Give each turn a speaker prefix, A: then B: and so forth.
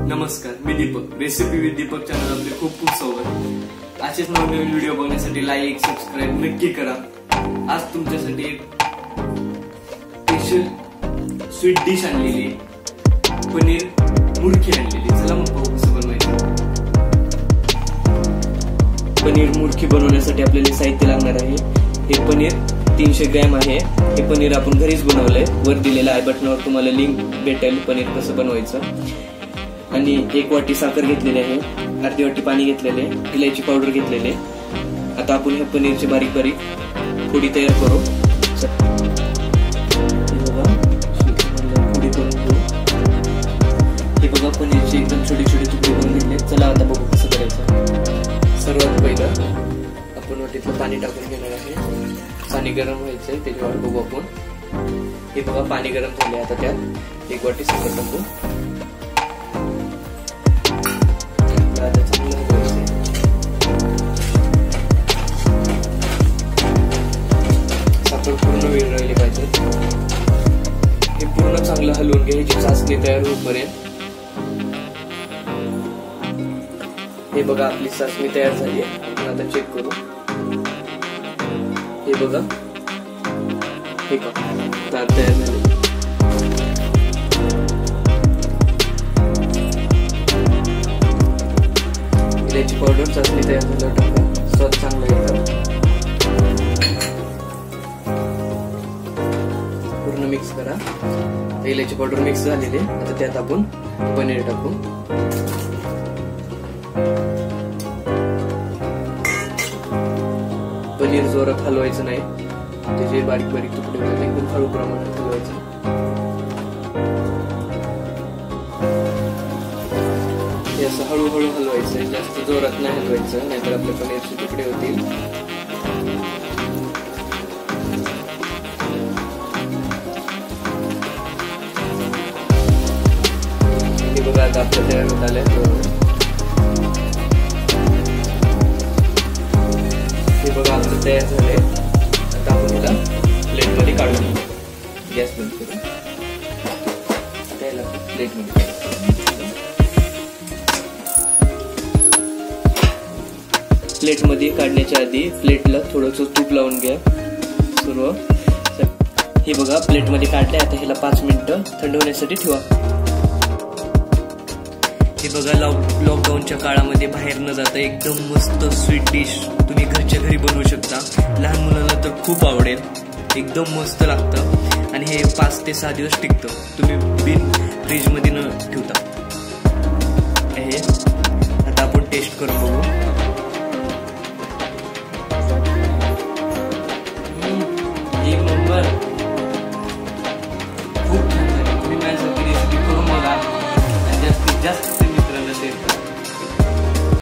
A: नमस्कार, मी दीपक. Recipe with Deepak channel आपले खूप खूप स्वागत. असेच नवीन व्हिडिओ बघण्यासाठी लाईक सबस्क्राईब नक्की करा. आज तुमच्यासाठी एक स्पेशल स्वीट डिश आणलेली, पनीर मुरकी आणलेली. चला मग पाहू कसं बनवायचं. पनीर मुरकी बनवण्यासाठी आपल्याला साहित्य लागणार आहे. हे पनीर 300 ग्रॅम आहे. हे पनीर आपण घरीच बनवलंय. वर दिलेल्या आय बटनावर तुम्हाला लिंक भेटेल पनीर कसं बनवायचं. आणि 1 वाटी साखर घेतलेली आहे, अर्धी वाटी पाणी घेतलेले, इलायची पावडर घेतलेले. आता आपण ह्या पनीरची बारीक बारीक फोडी तयार करू. फोडी करून घेऊ. हे बघा पनीरचे एकदम छोटे छोटे तुकडे करून घेतले. चला आता बघू कसं करायचं. सर्वात पहिलं आपण वाटीतलं पाणी टाकून घेणार आहे. पाणी गरम व्हायचंय, त्याच्यावर बघू आपण. हे बघा पाणी गरम झाले. आता त्यात 1 वाटी साखर टाकू. साखर पूर्ण विरघळली पाहिजे. हे पूर्ण चांगलं हलवून घ्यायची चासणी तयार होईपर्यंत. हे बघा आपली चासणी तयार झाली आहे. आपण आता चेक करू. हे बघा, हे का तयार झाले. इलायची पावडर चासणी तयार झाल्यावर टाका. स्वाद चांगला येतो. पूर्ण मिक्स करा. इलायची पावडर मिक्स झालेली. आता त्यात आपण पनीर टाकू. पनीर जोरात हलवायचं नाही. त्याचे बारीक बारीक तुकडे होतात. एकदम हळू प्रमाणात हलवायचं. हे असं हळूहळू हलवायचं. जास्त जोरात नाही हलवायचं, नाहीतर आपले पनीरचे तुकडे होतील. हे बघा आता आपलं तयार होत आलंय. हे बघा आपलं तयार झालंय. आता आपण त्याला प्लेट मध्ये काढून घेऊ. गॅस बंद करू. त्याला प्लेट मध्ये प्लेट मध्ये काढण्याच्या आधी प्लेटला थोडंसं तूप लावून घ्या. सर्व हे बघा प्लेट मध्ये काढले. आता ह्याला 5 मिनिटं थंड होण्यासाठी ठेवा. हे बघा लॉकडाऊनच्या काळामध्ये बाहेर न जाता एकदम मस्त स्वीट डिश तुम्ही घरच्या घरी बनवू शकता. लहान मुलांना तर खूप आवडेल. एकदम मस्त लागतं आणि हे 5 ते 6 दिवस टिकतं. तुम्ही बिन फ्रीज मध्ये न ठेवता. हे आता आपण टेस्ट करून बघू.